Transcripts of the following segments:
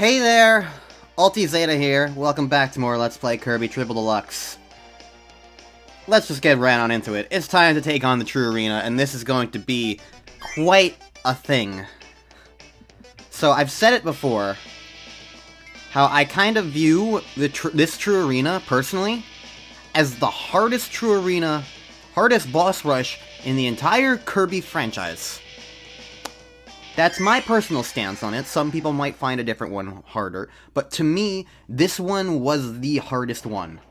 Hey there! Ulti Zeta here. Welcome back to more Let's Play Kirby Triple Deluxe. Let's just get right on into it. It's time to take on the True Arena, and this is going to be quite a thing. So, I've said it before, how I kind of view this True Arena, personally, as the hardest True Arena, hardest boss rush in the entire Kirby franchise. That's my personal stance on it. Some people might find a different one harder, but to me, this one was the hardest one.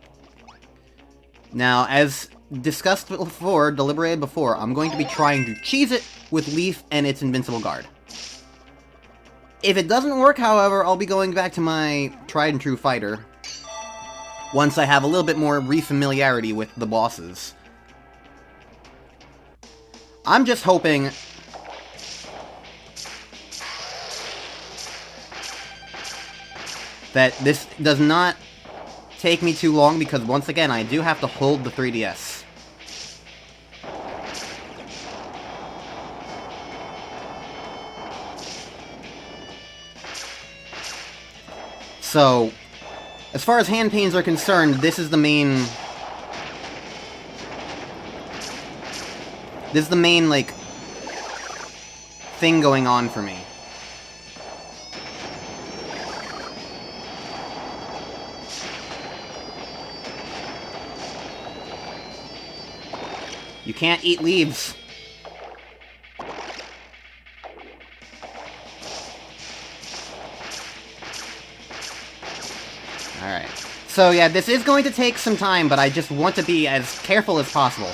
Now, as discussed before, deliberated before, I'm going to be trying to cheese it with Leaf and its Invincible Guard. If it doesn't work, however, I'll be going back to my tried and true fighter once I have a little bit more refamiliarity with the bosses. I'm just hoping that this does not take me too long, because once again, I do have to hold the 3DS. So, as far as hand pains are concerned, this is the main... This is the main, like, thing going on for me. You can't eat leaves. Alright. So yeah, this is going to take some time, but I just want to be as careful as possible.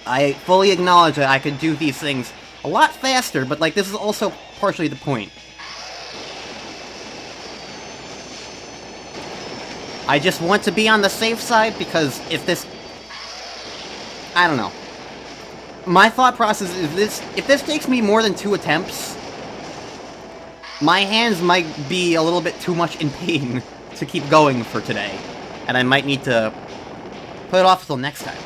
I fully acknowledge that I could do these things a lot faster, but like, this is also partially the point. I just want to be on the safe side, because if this... I don't know. My thought process is if this takes me more than 2 attempts, my hands might be a little bit too much in pain to keep going for today. And I might need to put it off until next time.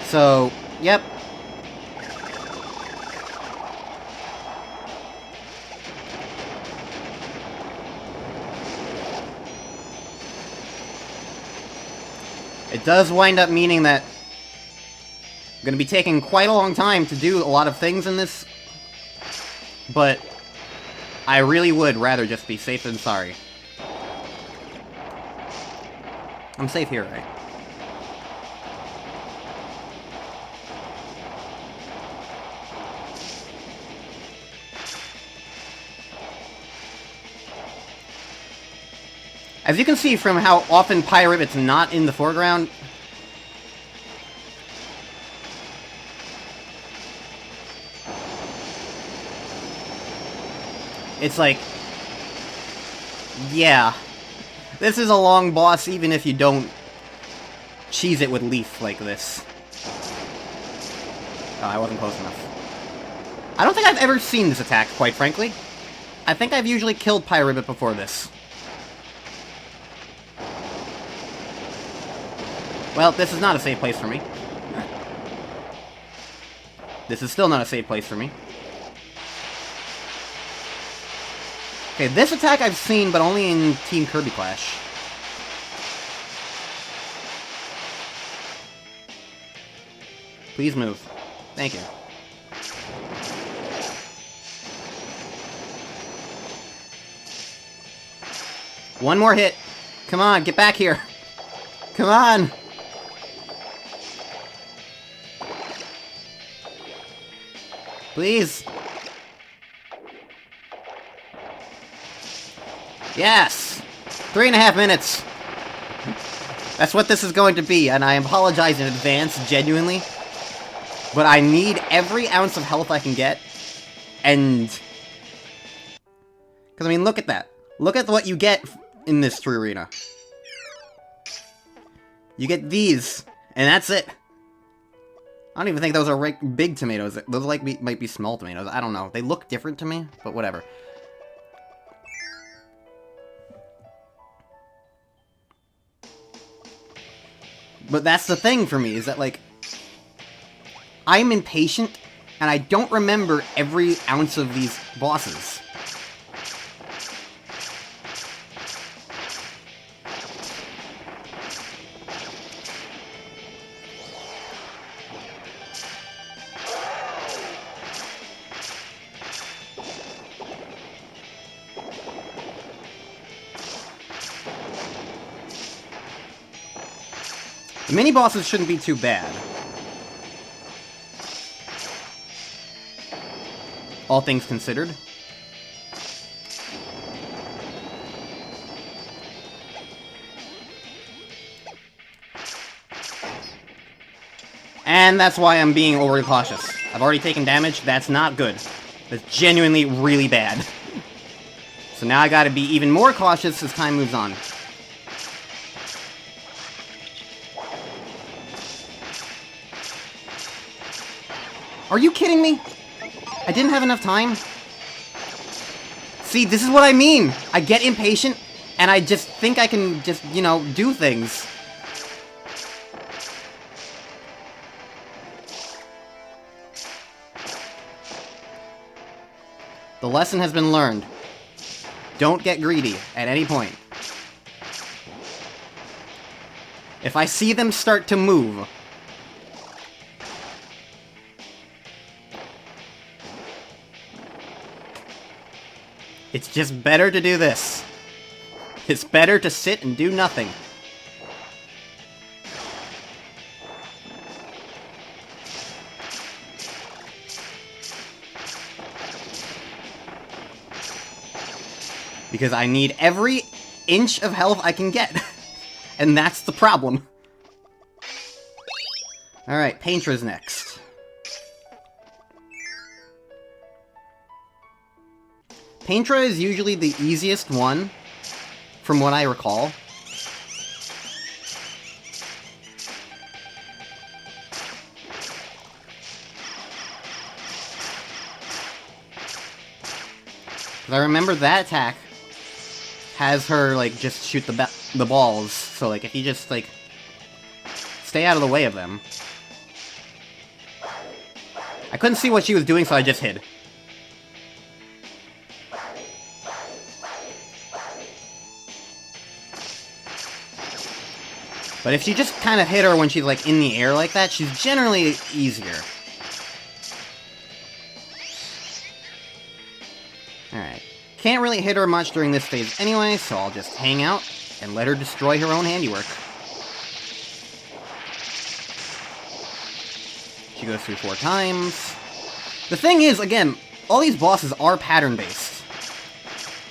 So, yep. It does wind up meaning that I'm gonna be taking quite a long time to do a lot of things in this, but I really would rather just be safe than sorry. I'm safe here, right? As you can see from how often Pyribbit's not in the foreground, it's like, yeah, this is a long boss even if you don't cheese it with Leaf like this. Oh, I wasn't close enough. I don't think I've ever seen this attack, quite frankly. I think I've usually killed Pyribbit before this. Well, this is not a safe place for me. This is still not a safe place for me. Okay, this attack I've seen, but only in Team Kirby Clash. Please move. Thank you. One more hit. Come on, get back here. Come on. Please. Yes! 3.5 minutes. That's what this is going to be, and I apologize in advance, genuinely. But I need every ounce of health I can get, and... Because, I mean, look at that. Look at what you get in this True Arena. You get these, and that's it. I don't even think those are big tomatoes. Those might be small tomatoes. I don't know. They look different to me, but whatever. But that's the thing for me, is that, like, I'm impatient, and I don't remember every ounce of these bosses. The mini-bosses shouldn't be too bad. All things considered. And that's why I'm being overly cautious. I've already taken damage. That's not good. That's genuinely really bad. So now I gotta be even more cautious as time moves on. Are you kidding me? I didn't have enough time? See, this is what I mean! I get impatient, and I just think I can just, you know, do things. The lesson has been learned. Don't get greedy at any point. If I see them start to move, it's just better to do this. It's better to sit and do nothing. Because I need every inch of health I can get. And that's the problem. Alright, Paintra's next. Paintra is usually the easiest one, from what I recall. Because I remember that attack has her, like, just shoot the balls. So, like, if you just, like, stay out of the way of them. I couldn't see what she was doing, so I just hid. But if you just kind of hit her when she's, like, in the air like that, she's generally easier. Alright. Can't really hit her much during this phase anyway, so I'll just hang out and let her destroy her own handiwork. She goes through 4 times. The thing is, again, all these bosses are pattern-based.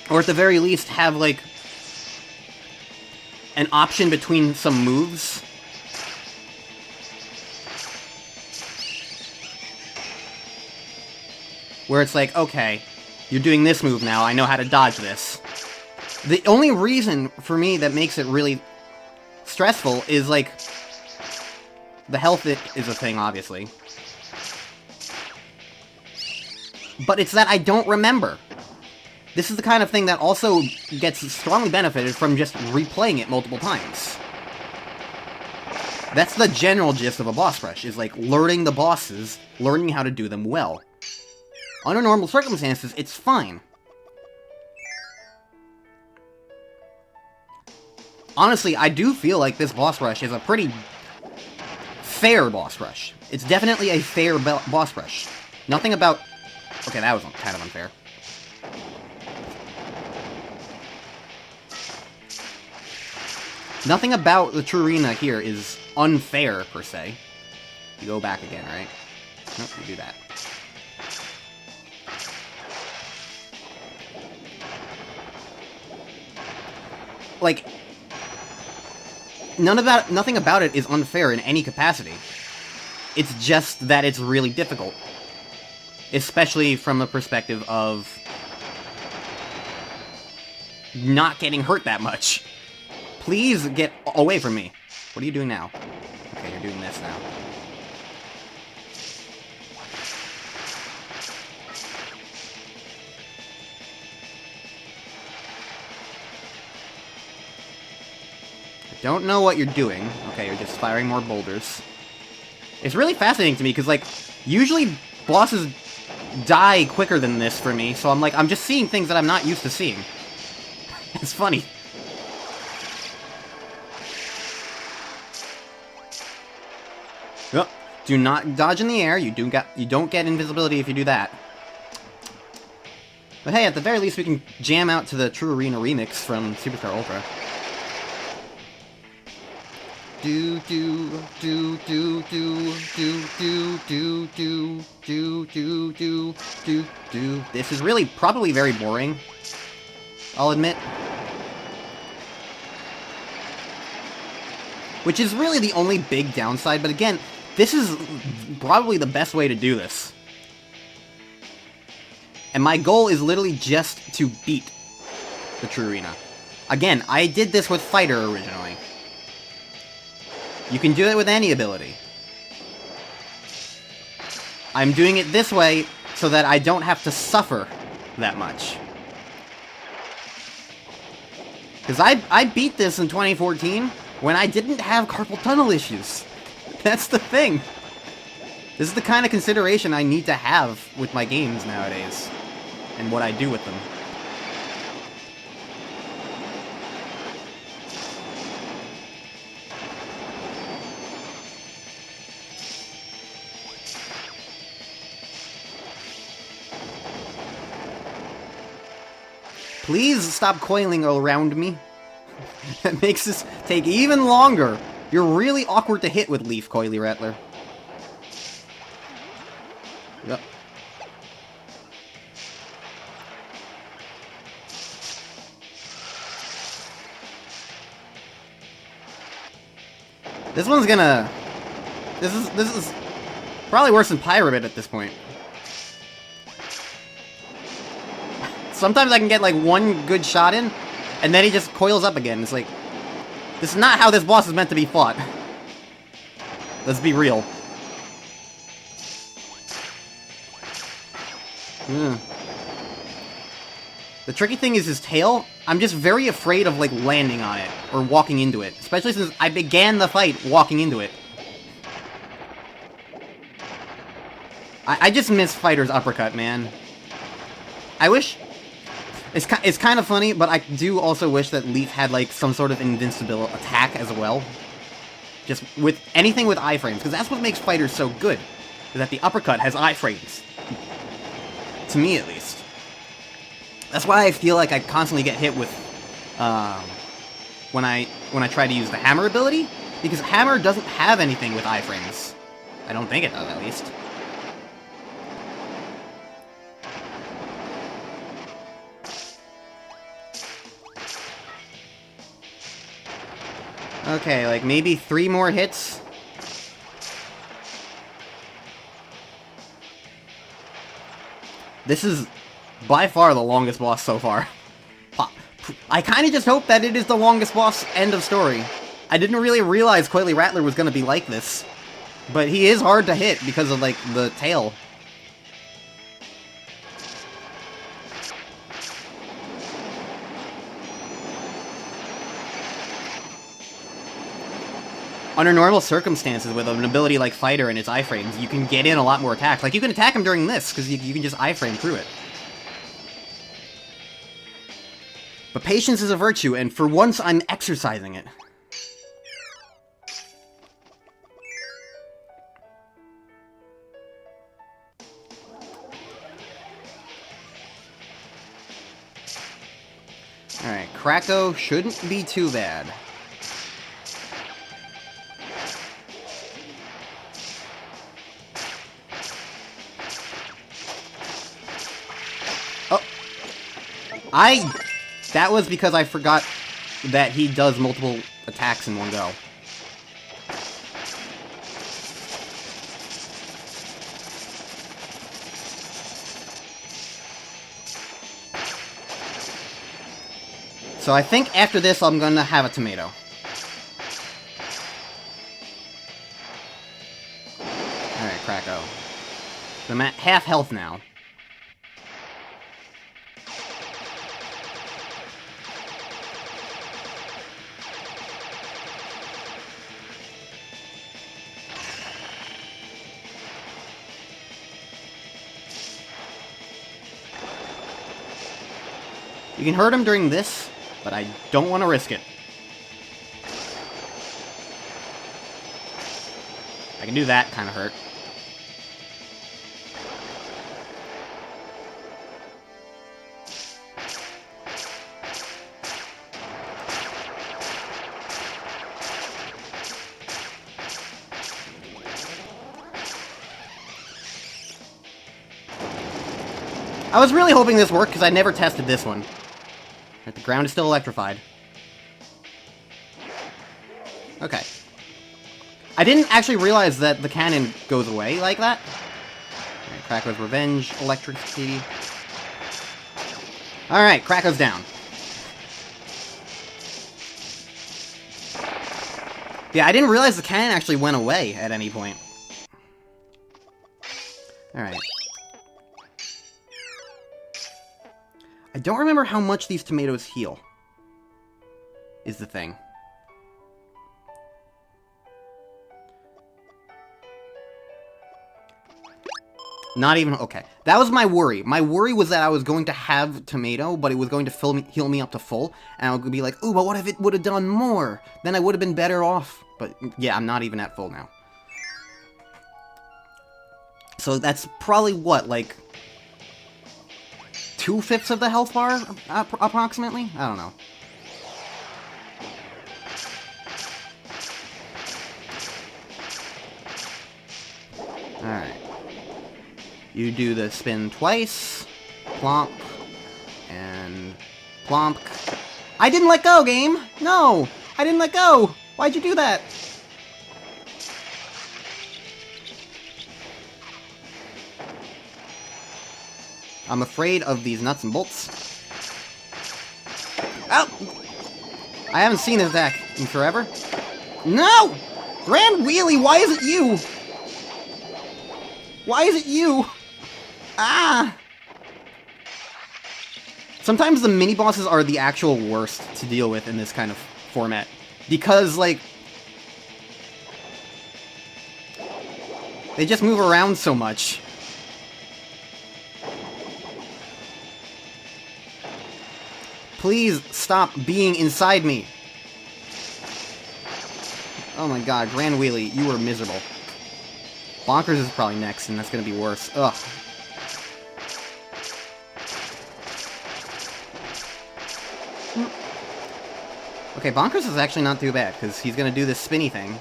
Or at the very least have, like, an option between some moves. Where it's like, okay, you're doing this move now, I know how to dodge this. The only reason for me that makes it really stressful is, like, the health is a thing, obviously. But it's that I don't remember. This is the kind of thing that also gets strongly benefited from just replaying it multiple times. That's the general gist of a boss rush, is like learning the bosses, learning how to do them well. Under normal circumstances, it's fine. Honestly, I do feel like this boss rush is a pretty fair boss rush. It's definitely a fair boss rush. Nothing about... Okay, that was kind of unfair. Nothing about the Trurina here is unfair, per se. You go back again, right? Nope, you do that. Like, nothing about it is unfair in any capacity. It's just that it's really difficult. Especially from the perspective of not getting hurt that much. Please get away from me. What are you doing now? Okay, you're doing this now. Don't know what you're doing. Okay, you're just firing more boulders. It's really fascinating to me, because, like, usually bosses die quicker than this for me, so I'm just seeing things that I'm not used to seeing. It's funny. Oh, do not dodge in the air. You don't get invisibility if you do that. But hey, at the very least, we can jam out to the True Arena remix from Superstar Ultra. Do do do do do do do do do do do do do do. This is really probably very boring, I'll admit. Which is really the only big downside, but again, this is probably the best way to do this. And my goal is literally just to beat the True Arena. Again, I did this with Fighter originally. You can do it with any ability. I'm doing it this way so that I don't have to suffer that much. Because I beat this in 2014 when I didn't have carpal tunnel issues. That's the thing. This is the kind of consideration I need to have with my games nowadays. And what I do with them. Please stop coiling around me. That makes this take even longer. You're really awkward to hit with Leaf, Coily Rattler. Yep. This one's gonna... This is probably worse than Pyramid at this point. Sometimes I can get like one good shot in, and then he just coils up again. It's like, this is not how this boss is meant to be fought. Let's be real. The tricky thing is his tail. I'm just very afraid of like landing on it or walking into it, especially since I began the fight walking into it. I just miss Fighter's uppercut, man. I wish... It's kind of funny, but I do also wish that Leaf had, like, some sort of invincible attack as well. Just with anything with iframes, because that's what makes fighters so good, is that the uppercut has iframes. To me, at least. That's why I feel like I constantly get hit with, when I try to use the hammer ability, because hammer doesn't have anything with iframes. I don't think it does, at least. Okay, like maybe 3 more hits. This is by far the longest boss so far. I kind of just hope that it is the longest boss, end of story. I didn't really realize Coily Rattler was going to be like this. But he is hard to hit because of, like, the tail. Under normal circumstances, with an ability like Fighter and its iframes, you can get in a lot more attacks. Like, you can attack him during this, because you can just iframe through it. But patience is a virtue, and for once I'm exercising it. Alright, Kracko shouldn't be too bad. That was because I forgot that he does multiple attacks in one go. So I think after this I'm gonna have a tomato. Alright, Kracko. I'm at half health now. You can hurt him during this, but I don't want to risk it. I can do that, kind of hurt. I was really hoping this worked, because I never tested this one. The ground is still electrified. Okay. I didn't actually realize that the cannon goes away like that. Right, Krako's Revenge, electricity. Alright, Krako's down. Yeah, I didn't realize the cannon actually went away at any point. Alright. I don't remember how much these tomatoes heal, is the thing. Not even... Okay. That was my worry. My worry was that I was going to have tomato, but it was going to heal me up to full, and I would be like, ooh, but what if it would have done more? Then I would have been better off. But, yeah, I'm not even at full now. So that's probably, what, like... 2/5 of the health bar, approximately? I don't know. Alright. You do the spin twice. Plonk. And... plonk. I didn't let go, game! No! I didn't let go! Why'd you do that? I'm afraid of these nuts and bolts. Oh! I haven't seen this attack in forever. No! Grand Wheelie, why is it you? Why is it you? Ah! Sometimes the mini-bosses are the actual worst to deal with in this kind of format. Because, like... they just move around so much. Please stop being inside me. Oh my god, Grand Wheelie, you were miserable. Bonkers is probably next, and that's gonna be worse. Ugh. Okay, Bonkers is actually not too bad, because he's gonna do this spinny thing.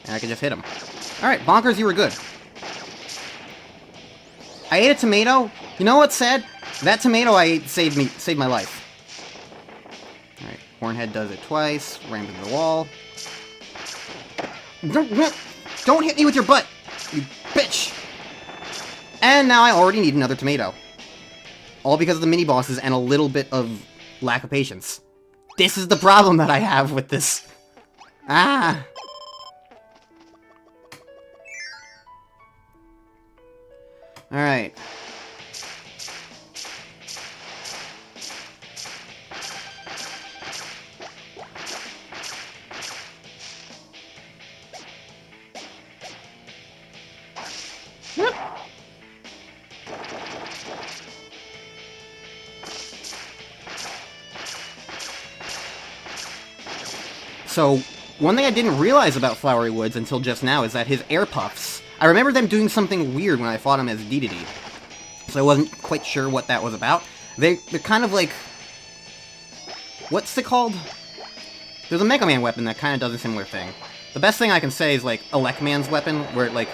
And I can just hit him. Alright, Bonkers, you were good. I ate a tomato. You know what's sad? That tomato I ate saved my life. Alright, Hornhead does it twice. Ram into the wall. Don't hit me with your butt, you bitch! And now I already need another tomato. All because of the mini-bosses and a little bit of lack of patience. This is the problem that I have with this. Ah! Alright. So, one thing I didn't realize about Flowery Woods until just now is that his air puffs... I remember them doing something weird when I fought him as Dedede. So I wasn't quite sure what that was about. They're kind of like... what's it called? There's a Mega Man weapon that kind of does a similar thing. The best thing I can say is, like, Elecman's weapon, where it, like...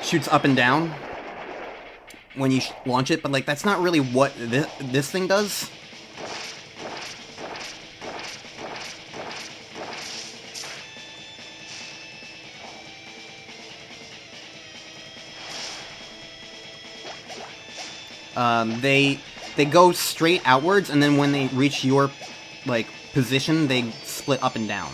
shoots up and down when you launch it, but, like, that's not really what this thing does. They go straight outwards, and then when they reach your, like, position, they split up and down.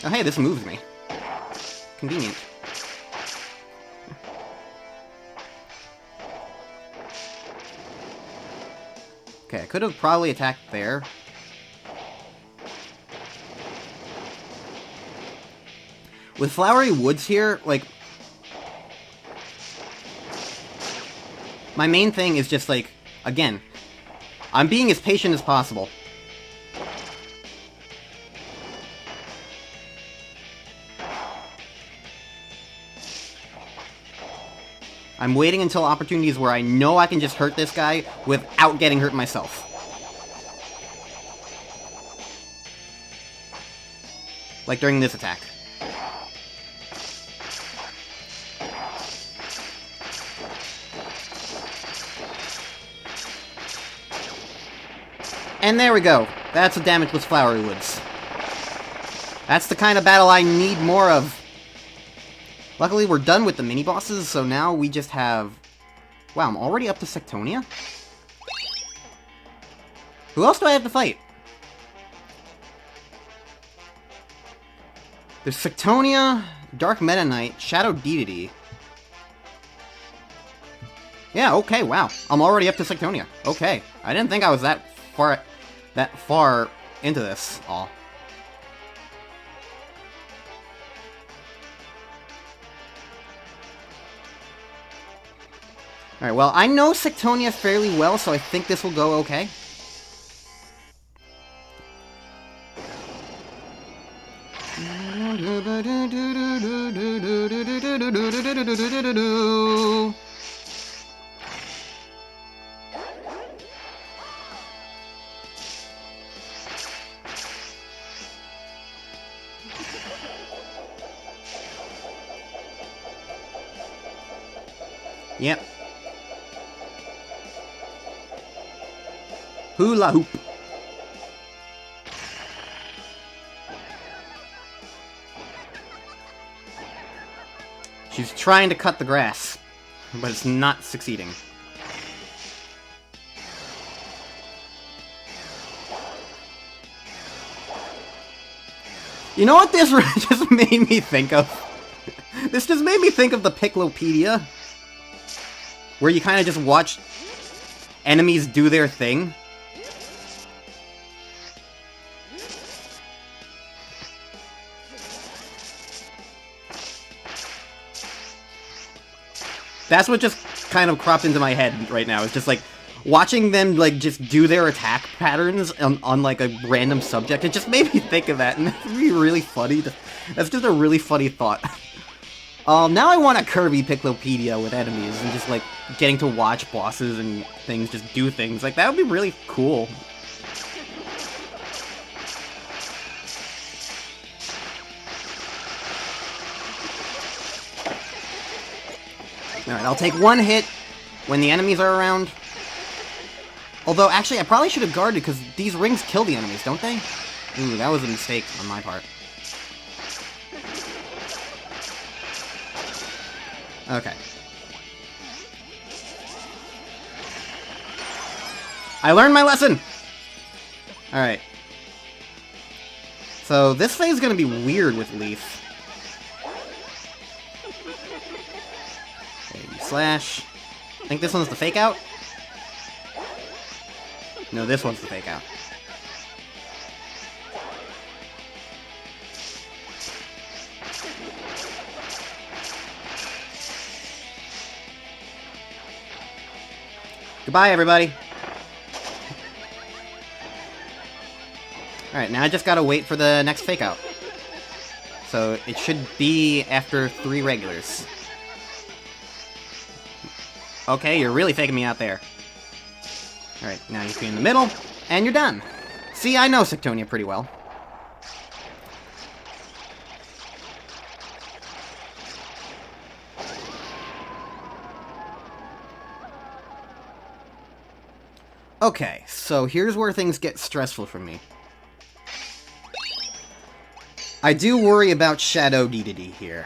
Oh hey, this moves me. Convenient. Okay, I could have probably attacked there. With Flowery Woods here, like... my main thing is just, like, again, I'm being as patient as possible. I'm waiting until opportunities where I know I can just hurt this guy without getting hurt myself. Like during this attack. And there we go. That's a damageless Flowery Woods. That's the kind of battle I need more of. Luckily, we're done with the mini-bosses, so now we just have... wow, I'm already up to Sectonia? Who else do I have to fight? There's Sectonia, Dark Meta Knight, Shadow Deity. Yeah, okay, wow. I'm already up to Sectonia. Okay. I didn't think I was that far into this all. Alright, well, I know Sectonia fairly well, so I think this will go okay. Yep. Hula hoop. She's trying to cut the grass, but it's not succeeding. You know what this just made me think of? This just made me think of the Picklopedia, where you kind of just watch enemies do their thing. That's what just kind of cropped into my head right now. It's just like watching them like just do their attack patterns on like a random subject. It just made me think of that, and that's really funny. That's just a really funny thought. Now I want a Kirby Picklopedia with enemies and just like getting to watch bosses and things just do things. Like that would be really cool. Alright, I'll take one hit when the enemies are around. Although, actually, I probably should have guarded, because these rings kill the enemies, don't they? Ooh, that was a mistake on my part. Okay. I learned my lesson! Alright. So, this phase is going to be weird with Leaf. Slash. I think this one's the fake out? No, this one's the fake out. Goodbye, everybody. Alright, now I just gotta wait for the next fake out. So, it should be after 3 regulars. Okay, you're really faking me out there. Alright, now you can be in the middle, and you're done. See, I know Sectonia pretty well. Okay, so here's where things get stressful for me. I do worry about Shadow Deity here.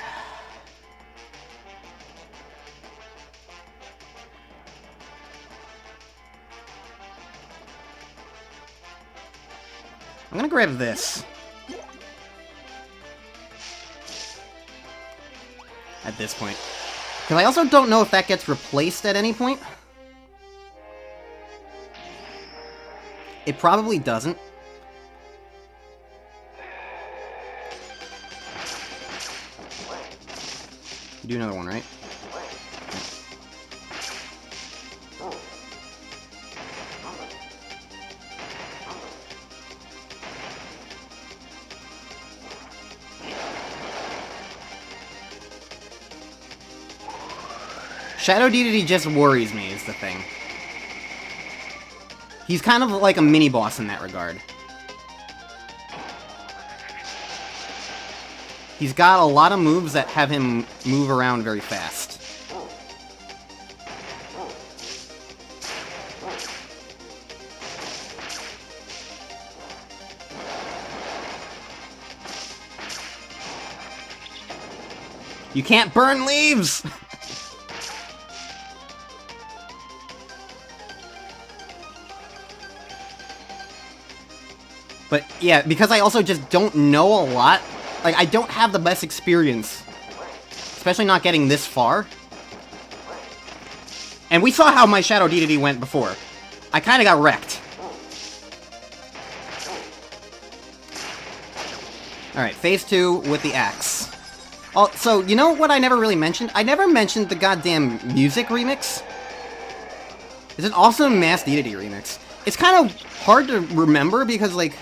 I'm gonna grab this. At this point. Because I also don't know if that gets replaced at any point. It probably doesn't. You do another one, right? Shadow Dedede just worries me, is the thing. He's kind of like a mini-boss in that regard. He's got a lot of moves that have him move around very fast. You can't burn leaves! But yeah, because I also just don't know a lot, like, I don't have the best experience. Especially not getting this far. And we saw how my Shadow Dedede went before. I kinda got wrecked. Alright, phase 2 with the axe. Oh, so, you know what I never really mentioned? I never mentioned the goddamn music remix. It's an awesome Mass Dedede remix. It's kind of hard to remember because, like...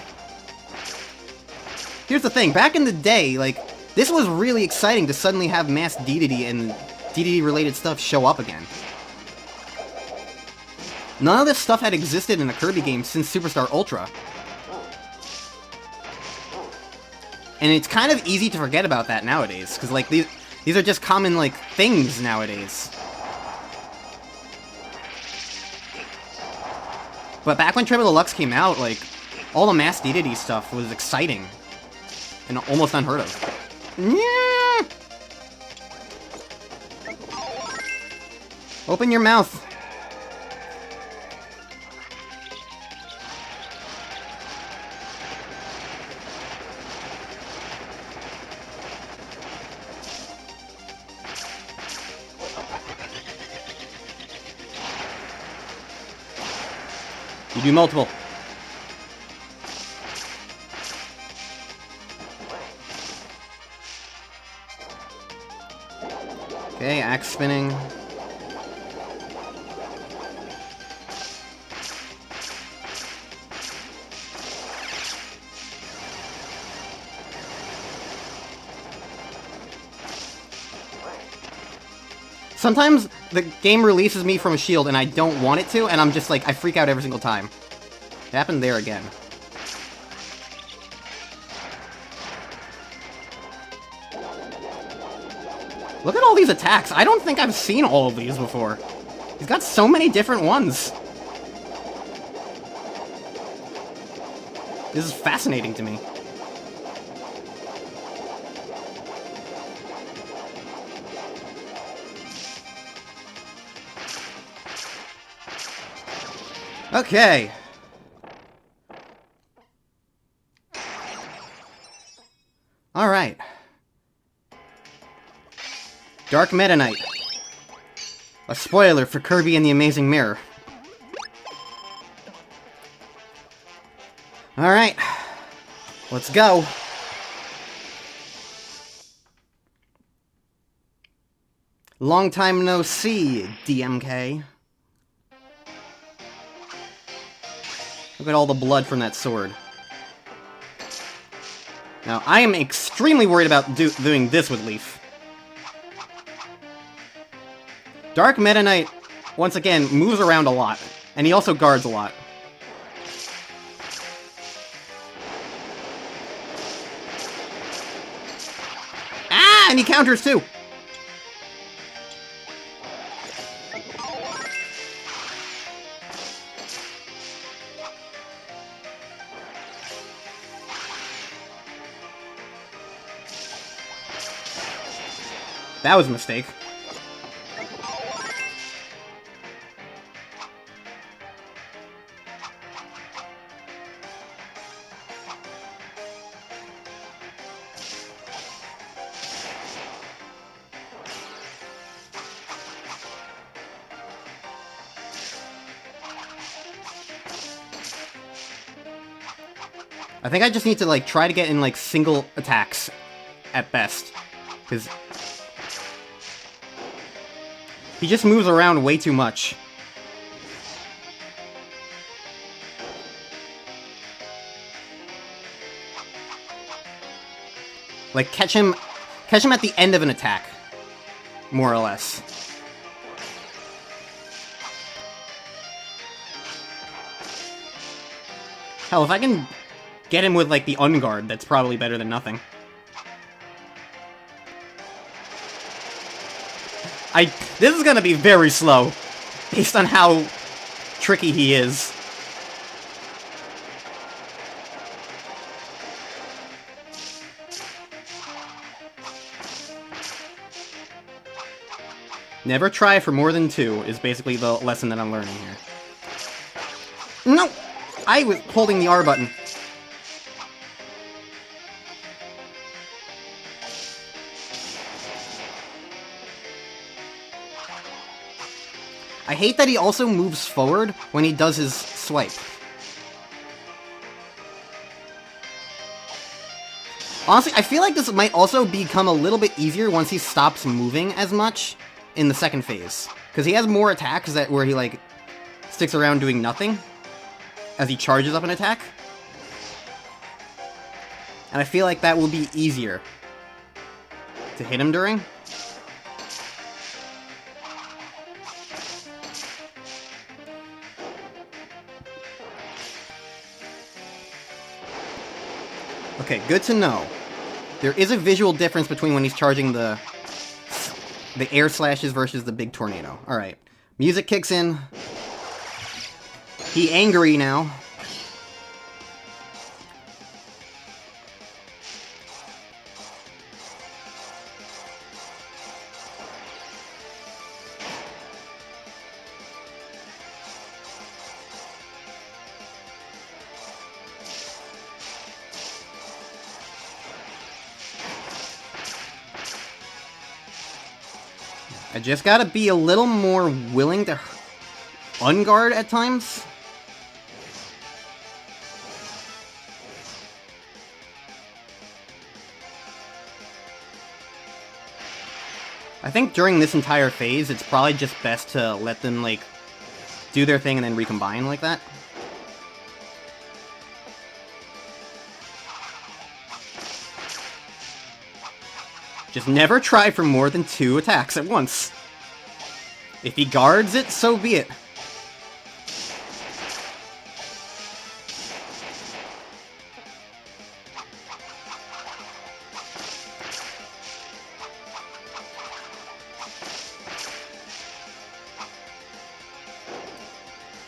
Here's the thing, back in the day, like, this was really exciting to suddenly have Mass Dedede and Dedede-related stuff show up again. None of this stuff had existed in a Kirby game since Superstar Ultra. And it's kind of easy to forget about that nowadays, because, like, these are just common, like, things nowadays. But back when Triple Deluxe came out, like, all the Mass Dedede stuff was exciting. And almost unheard of. Yeah. Open your mouth. You do multiple. Okay, axe spinning. Sometimes the game releases me from a shield and I don't want it to, and I'm just like, I freak out every single time. It happened there again. Look at all these attacks. I don't think I've seen all of these before. He's got so many different ones. This is fascinating to me. Okay. Alright. Dark Meta Knight. A spoiler for Kirby and the Amazing Mirror. Alright. Let's go. Long time no see, DMK. Look at all the blood from that sword. Now, I am extremely worried about doing this with Leaf. Dark Meta Knight, once again, moves around a lot. And he also guards a lot. Ah! And he counters too! That was a mistake. I think I just need to, like, try to get in, like, single attacks at best. Because He just moves around way too much. Like, catch him at the end of an attack, more or less. Hell, if I can get him with, like, the unguard, that's probably better than nothing. This is gonna be very slow, based on how tricky he is. Never try for more than 2 is basically the lesson that I'm learning here. No! I was holding the R button. I hate that he also moves forward when he does his swipe. Honestly, I feel like this might also become a little bit easier once he stops moving as much in the second phase. Because he has more attacks where he, like, sticks around doing nothing as he charges up an attack. And I feel like that will be easier to hit him during. Okay, good to know. There is a visual difference between when he's charging the air slashes versus the big tornado. Alright. Music kicks in. He angry now. I just gotta be a little more willing to unguard at times. I think during this entire phase, it's probably just best to let them, like, do their thing and then recombine like that. Just never try for more than 2 attacks at once. If he guards it, so be it.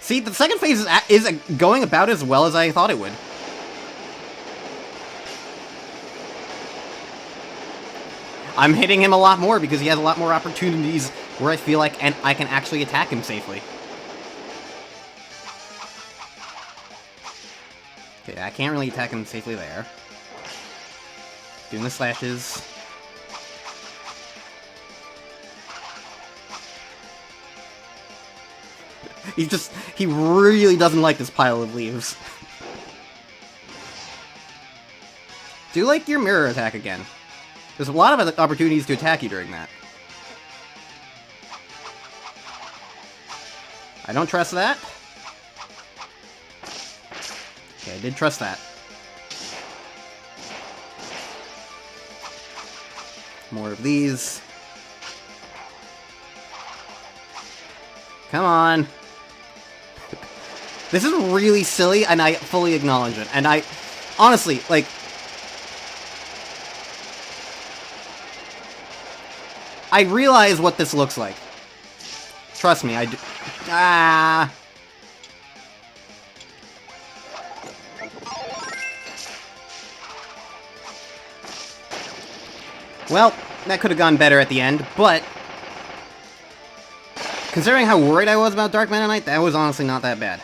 See, the second phase is going about as well as I thought it would. I'm hitting him a lot more because he has a lot more opportunities where I feel like I can actually attack him safely. Okay, I can't really attack him safely there. Doing the slashes. He really doesn't like this pile of leaves. Do like your mirror attack again. There's a lot of opportunities to attack you during that. I don't trust that. Okay, I did trust that. More of these. Come on. This is really silly, and I fully acknowledge it. And I, honestly, like, I realize what this looks like. Trust me, I do. Ah. Well, that could have gone better at the end, but considering how worried I was about Dark Mennonite, that was honestly not that bad.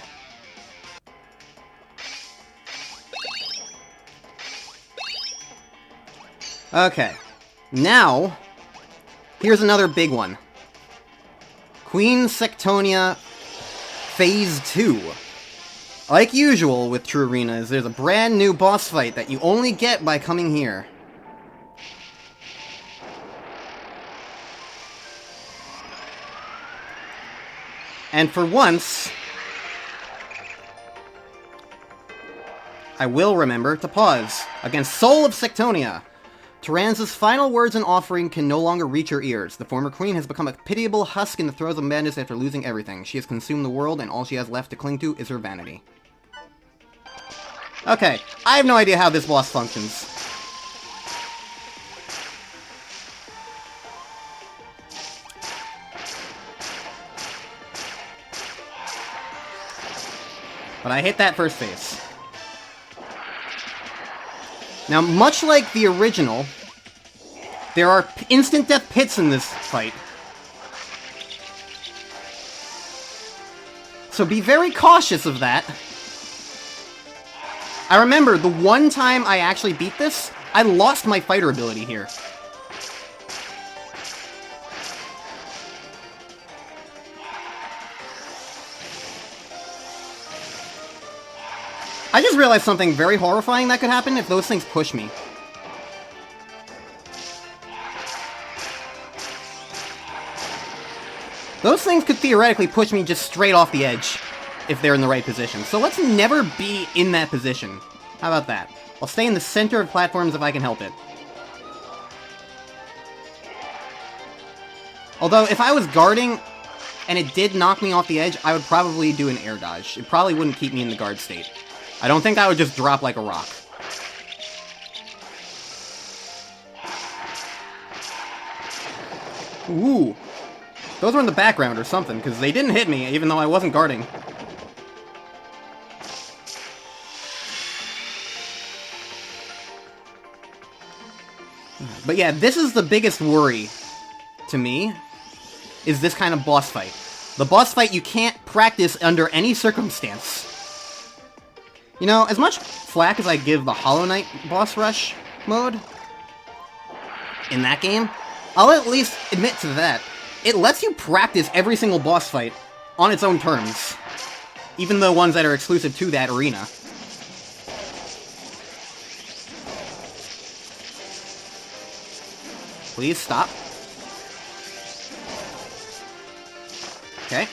Okay. Now, here's another big one. Queen Sectonia Phase 2. Like usual with True Arenas, there's a brand new boss fight that you only get by coming here. And for once, I will remember to pause against Soul of Sectonia. Tyranza's final words and offering can no longer reach her ears. The former queen has become a pitiable husk in the throes of madness after losing everything. She has consumed the world, and all she has left to cling to is her vanity. Okay, I have no idea how this boss functions. But I hit that first phase. Now, much like the original, there are instant death pits in this fight. So be very cautious of that. I remember the one time I actually beat this, I lost my fighter ability here. I just realized something very horrifying that could happen if those things push me. Those things could theoretically push me just straight off the edge if they're in the right position. So let's never be in that position. How about that? I'll stay in the center of platforms if I can help it. Although, if I was guarding and it did knock me off the edge, I would probably do an air dodge. It probably wouldn't keep me in the guard state. I don't think I would just drop like a rock. Ooh. Those were in the background or something, because they didn't hit me, even though I wasn't guarding. But yeah, this is the biggest worry to me, is this kind of boss fight. The boss fight you can't practice under any circumstance. You know, as much flack as I give the Hollow Knight boss rush mode in that game, I'll at least admit to that. It lets you practice every single boss fight on its own terms, even the ones that are exclusive to that arena. Please stop. Okay.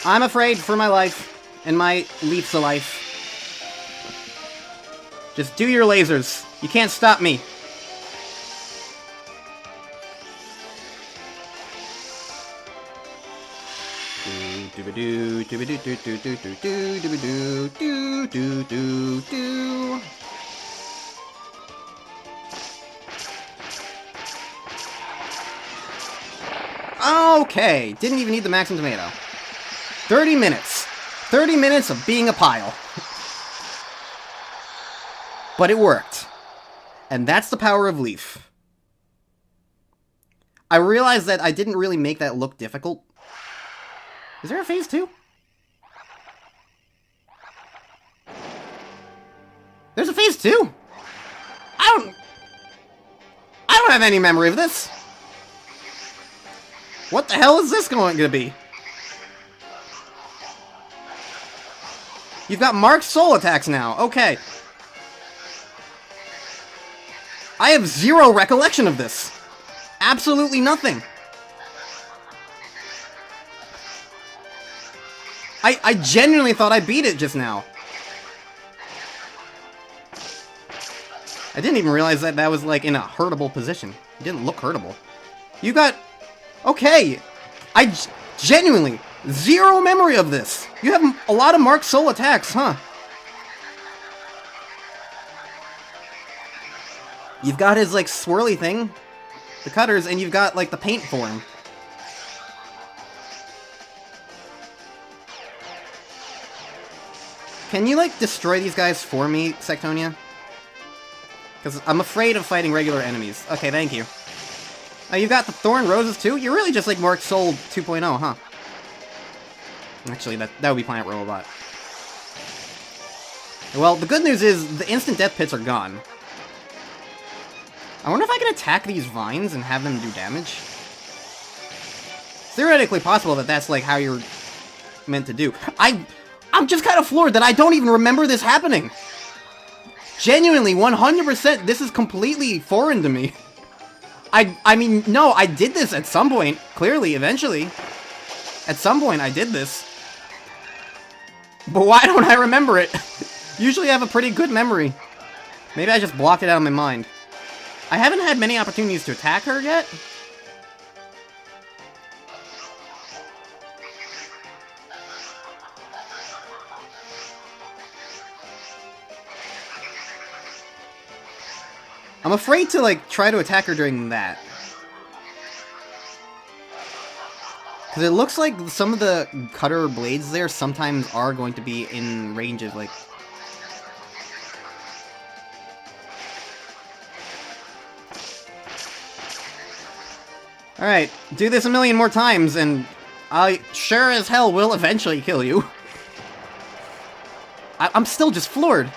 I'm afraid for my life, and my leaps of life. Just do your lasers. You can't stop me. Okay, didn't even need the Maxim Tomato. 30 minutes. 30 minutes of being a pile. But it worked. And that's the power of Leaf. I realized that I didn't really make that look difficult. Is there a phase 2? There's a phase 2? I don't have any memory of this. What the hell is this going to be? You've got marked soul attacks now. Okay. I have zero recollection of this. Absolutely nothing. I genuinely thought I beat it just now. I didn't even realize that that was, like, in a hurtable position. It didn't look hurtable. You got... Okay. I genuinely... Zero memory of this! You have a lot of marked soul attacks, huh? You've got his, like, swirly thing, the cutters, and you've got, like, the paint form. Can you, like, destroy these guys for me, Sectonia? Because I'm afraid of fighting regular enemies. Okay, thank you. You've got the Thorn Roses, too? You're really just, like, Marked Soul 2.0, huh? Actually, that would be Planet Robot. Well, the good news is the instant death pits are gone. I wonder if I can attack these vines and have them do damage? It's theoretically possible that that's, like, how you're meant to do. I'm just kind of floored that I don't even remember this happening! Genuinely, 100%, this is completely foreign to me. I mean, no, I did this at some point, clearly, eventually. At some point, I did this. But why don't I remember it? Usually I have a pretty good memory. Maybe I just blocked it out of my mind. I haven't had many opportunities to attack her yet. I'm afraid to, like, try to attack her during that. Because it looks like some of the cutter blades there sometimes are going to be in range of, like... Alright, do this a million more times, and I sure as hell will eventually kill you. I'm still just floored.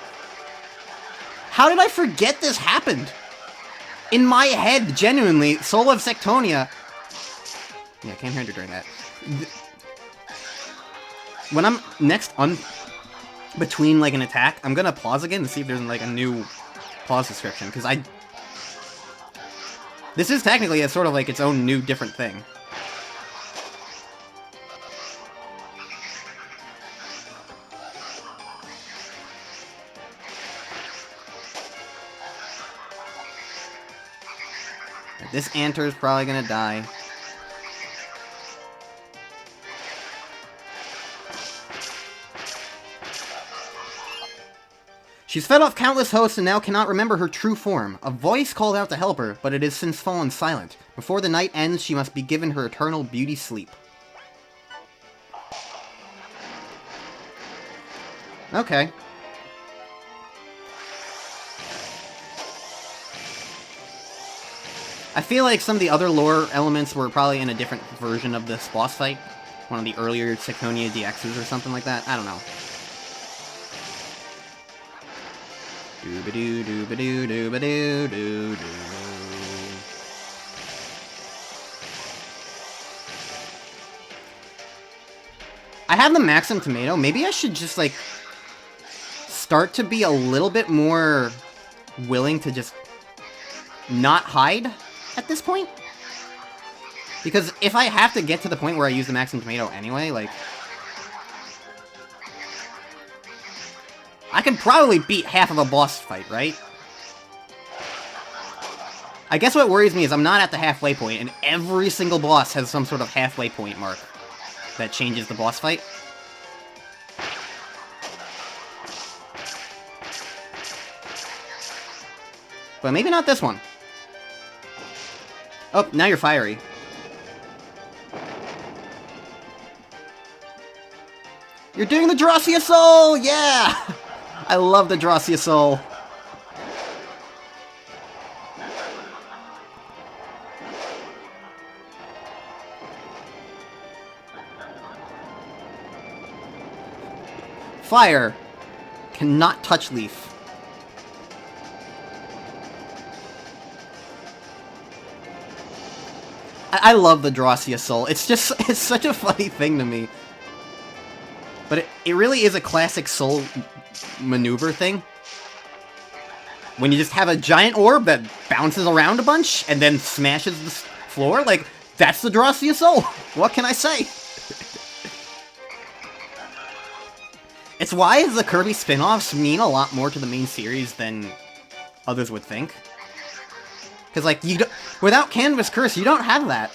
How did I forget this happened? In my head, genuinely, Soul of Sectonia... Yeah, I can't hear you during that. When I'm next between, like, an attack, I'm gonna pause again to see if there's, like, a new pause description, because this is technically a sort of, like, its own new, different thing. This Anter is probably gonna die. She's fed off countless hosts and now cannot remember her true form. A voice called out to help her, but it has since fallen silent. Before the night ends, she must be given her eternal beauty sleep. Okay. I feel like some of the other lore elements were probably in a different version of this boss fight. One of the earlier Sectonia DXs or something like that. I don't know. Doo-ba-doo, doo-ba-doo, doo-ba-doo, doo-doo. I have the Maxim Tomato. Maybe I should just, like, start to be a little bit more willing to just not hide at this point. Because if I have to get to the point where I use the Maxim Tomato anyway, like... I can probably beat half of a boss fight, right? I guess what worries me is I'm not at the halfway point, and every single boss has some sort of halfway point mark that changes the boss fight. But maybe not this one. Oh, now you're fiery. You're doing the Drossia Soul! Yeah! I love the Drossia Soul. Fire cannot touch Leaf. I love the Drossia Soul. It's just, it's such a funny thing to me. But it really is a classic Soul maneuver thing. When you just have a giant orb that bounces around a bunch and then smashes the floor, like, that's the Drossia Soul. What can I say? It's why the Kirby spin-offs mean a lot more to the main series than others would think. Because, like, without Canvas Curse, you don't have that.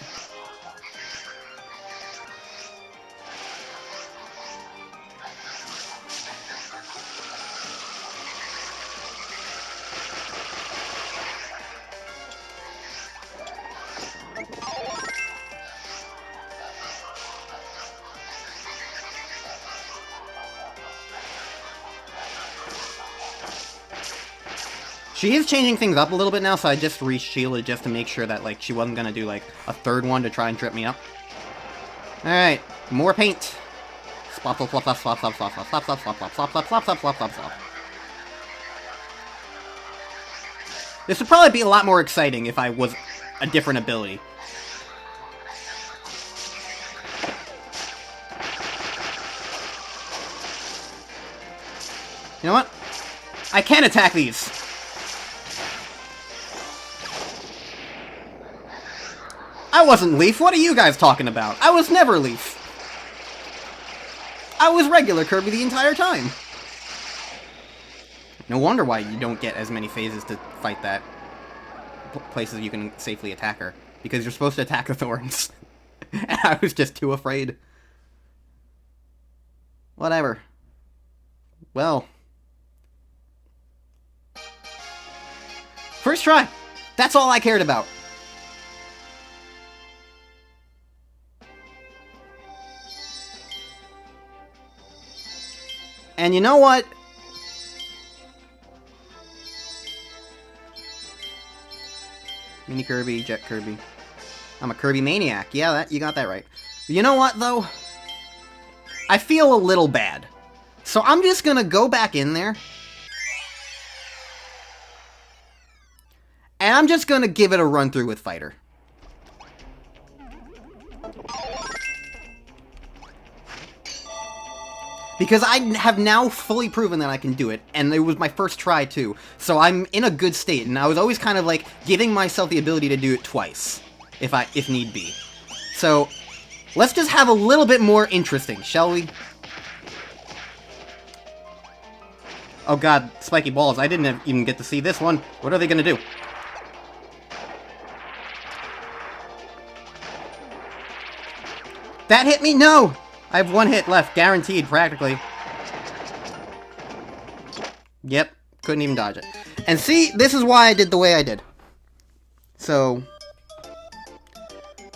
She is changing things up a little bit now, so I just re-shielded just to make sure that, like, she wasn't gonna do, like, a third one to try and trip me up. Alright, more paint. Slop, slop, slop, slop, slop, slop, slop, slop, slop, slop, slop, slop, slop, slop, slop, slop, slop, slop. This would probably be a lot more exciting if I was a different ability. You know what? I can attack these! I wasn't Leaf, what are you guys talking about? I was never Leaf. I was regular Kirby the entire time. No wonder why you don't get as many phases to fight that. Places you can safely attack her. Because you're supposed to attack the thorns. And I was just too afraid. Whatever. Well. First try. That's all I cared about. And you know what? Mini Kirby, Jet Kirby. I'm a Kirby maniac. Yeah, you got that right. But you know what, though? I feel a little bad. So I'm just gonna go back in there. And I'm just gonna give it a run through with Fighter. Because I have now fully proven that I can do it, and it was my first try too. So I'm in a good state, and I was always kind of like giving myself the ability to do it twice, if need be. So let's just have a little bit more interesting, shall we? Oh god, spiky balls! I didn't even get to see this one. What are they gonna do? That hit me? No! I have one hit left, guaranteed, practically. Yep, couldn't even dodge it. And see, this is why I did the way I did. So...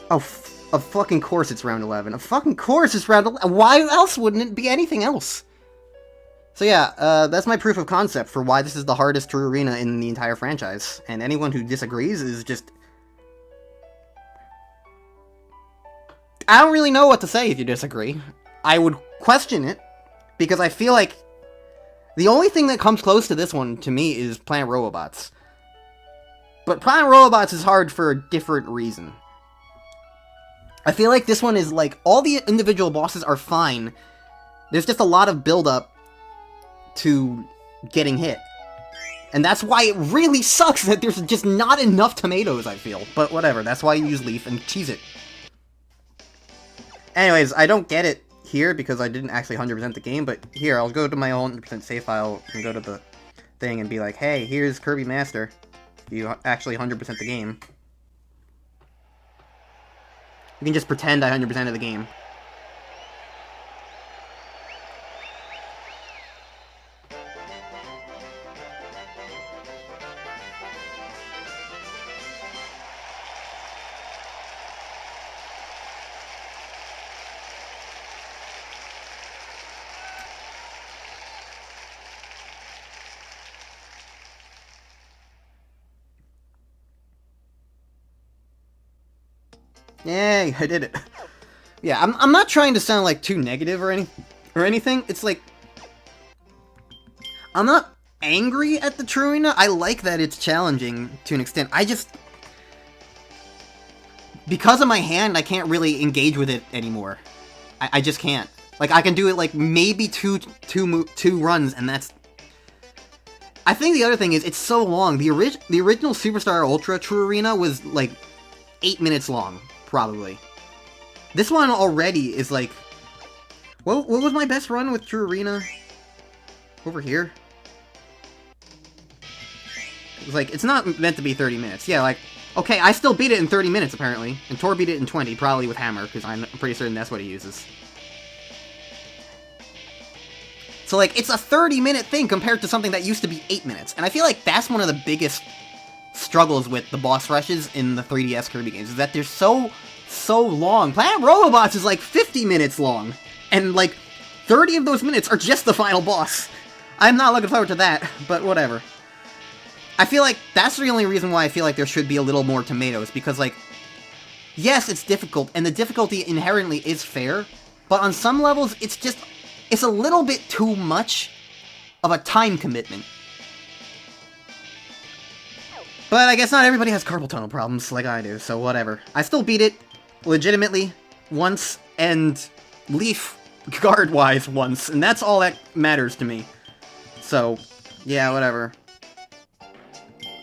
Oh, of fucking course it's round 11. Of fucking course it's round 11. Why else wouldn't it be anything else? So yeah, that's my proof of concept for why this is the hardest True Arena in the entire franchise. And anyone who disagrees is just... I don't really know what to say if you disagree. I would question it, because I feel like the only thing that comes close to this one, to me, is Planet Robobots. But Planet Robobots is hard for a different reason. I feel like this one is like, all the individual bosses are fine. There's just a lot of build-up to getting hit. And that's why it really sucks that there's just not enough tomatoes, I feel. But whatever, that's why you use Leaf and cheese it. Anyways, I don't get it here because I didn't actually 100% the game, but here, I'll go to my 100% save file and go to the thing and be like, hey, here's Kirby Master. You actually 100% the game. You can just pretend I 100% of the game. Yay, I did it. Yeah, I'm not trying to sound like too negative or anything. It's like, I'm not angry at the True Arena. I like that it's challenging to an extent. I just, because of my hand, I can't really engage with it anymore. I just can't. Like, I can do it like maybe two runs, and that's. I think the other thing is it's so long. The original Superstar Ultra True Arena was like 8 minutes long. Probably. This one already is like... What was my best run with True Arena? Over here? It's like, it's not meant to be 30 minutes. Yeah, like, okay, I still beat it in 30 minutes, apparently. And Tor beat it in 20, probably with Hammer, because I'm pretty certain that's what he uses. So, like, it's a 30-minute thing compared to something that used to be 8 minutes. And I feel like that's one of the biggest struggles with the boss rushes in the 3DS Kirby games, is that they're so long. Planet Robobots is like 50 minutes long, and like 30 of those minutes are just the final boss. I'm not looking forward to that, but whatever. I feel like that's the only reason why I feel like there should be a little more tomatoes, because like, yes, it's difficult, and the difficulty inherently is fair, but on some levels, it's a little bit too much of a time commitment. But I guess not everybody has carpal tunnel problems like I do, so whatever. I still beat it, legitimately, once, and Leaf guard-wise once, and that's all that matters to me. So, Yeah, whatever.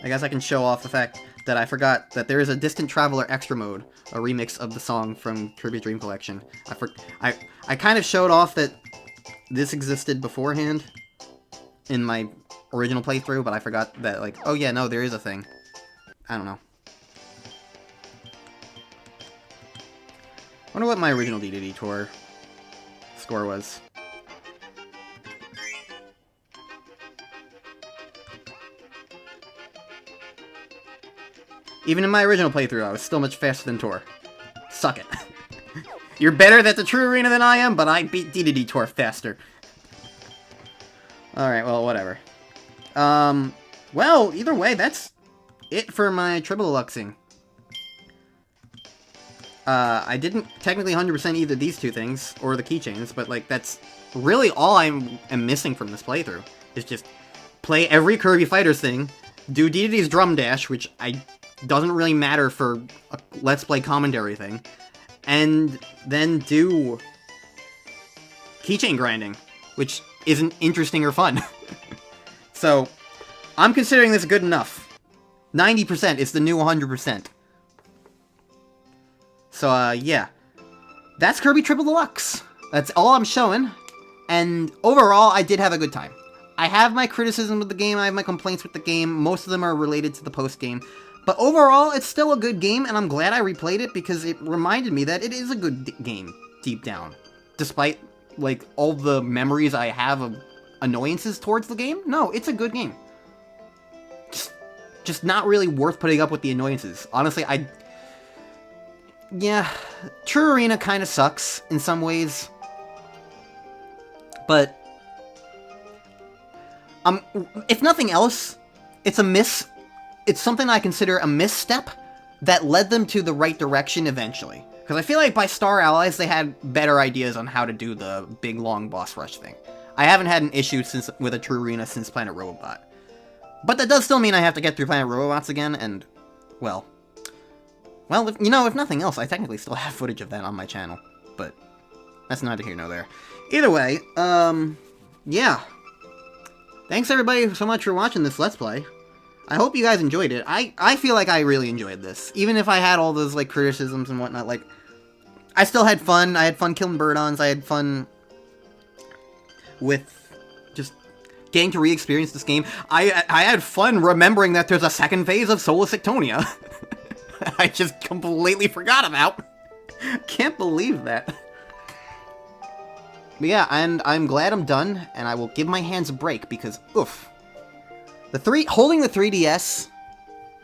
I guess I can show off the fact that I forgot that there is a Distant Traveler Extra Mode, a remix of the song from Kirby Dream Collection. I kind of showed off that this existed beforehand in my original playthrough, but I forgot that, like, oh yeah, no, there is a thing. I don't know. I wonder what my original DDD Tour score was. Even in my original playthrough, I was still much faster than Tor. Suck it. You're better at the True Arena than I am, but I beat DDD Tor faster. Alright, well, whatever. Well, either way, that's it for my Triple Deluxing. I didn't technically 100% either these two things, or the keychains, but, like, that's really all I am missing from this playthrough. Is just play every Kirby Fighters thing, do DDD's Drum Dash, which doesn't really matter for a Let's Play commentary thing, and then do keychain grinding, which isn't interesting or fun. So, I'm considering this good enough. 90% is the new 100%. So, yeah. That's Kirby Triple Deluxe. That's all I'm showing. And overall, I did have a good time. I have my criticism of the game, I have my complaints with the game. Most of them are related to the post-game. But overall, it's still a good game, and I'm glad I replayed it because it reminded me that it is a good game, deep down. Despite, like, all the memories I have of annoyances towards the game, no, it's a good game. Just not really worth putting up with the annoyances. Honestly, yeah, True Arena kind of sucks in some ways. But, if nothing else, it's something I consider a misstep that led them to the right direction eventually. Because I feel like by Star Allies, they had better ideas on how to do the big, long boss rush thing. I haven't had an issue with a True Arena since Planet Robobot. But that does still mean I have to get through Planet Robobots again, and, well, if nothing else, I technically still have footage of that on my channel. But that's neither here nor there. Either way, yeah. Thanks everybody so much for watching this Let's Play. I hope you guys enjoyed it. I feel like I really enjoyed this. Even if I had all those, like, criticisms and whatnot, like, I still had fun. I had fun killing Birdons. I had fun with just getting to re-experience this game. I had fun remembering that there's a second phase of Solus Ictonia. I just completely forgot about. Can't believe that. But yeah, and I'm glad I'm done, and I will give my hands a break, because, oof. Holding the 3DS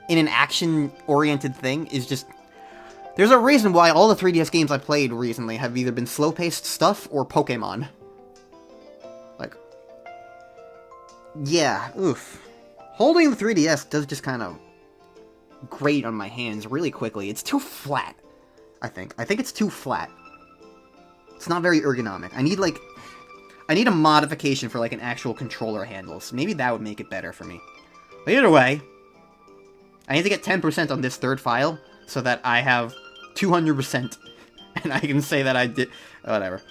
in an action-oriented thing is just... There's a reason why all the 3DS games I played recently have either been slow-paced stuff or Pokemon. Like... Yeah, oof. Holding the 3DS does just kind of grate on my hands really quickly. It's too flat, I think. I think it's too flat. It's not very ergonomic. I need a modification for, like, an actual controller handle. So maybe that would make it better for me. But either way, I need to get 10% on this third file so that I have 200%. And I can say that I did... Whatever.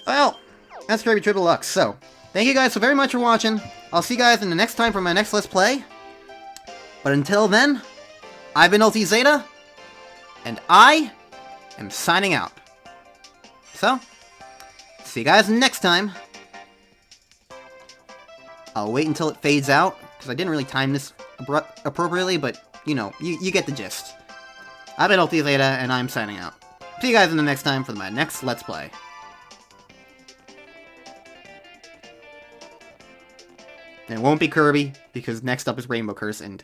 Well, that's Kirby Triple Deluxe. So, thank you guys so very much for watching. I'll see you guys in the next time for my next Let's Play. But until then, I've been LT Zeta, and I am signing out. So, see you guys next time. I'll wait until it fades out, because I didn't really time this appropriately, but, you know, you get the gist. I've been LT Zeta, and I'm signing out. See you guys in the next time for my next Let's Play. And it won't be Kirby, because next up is Rainbow Curse, and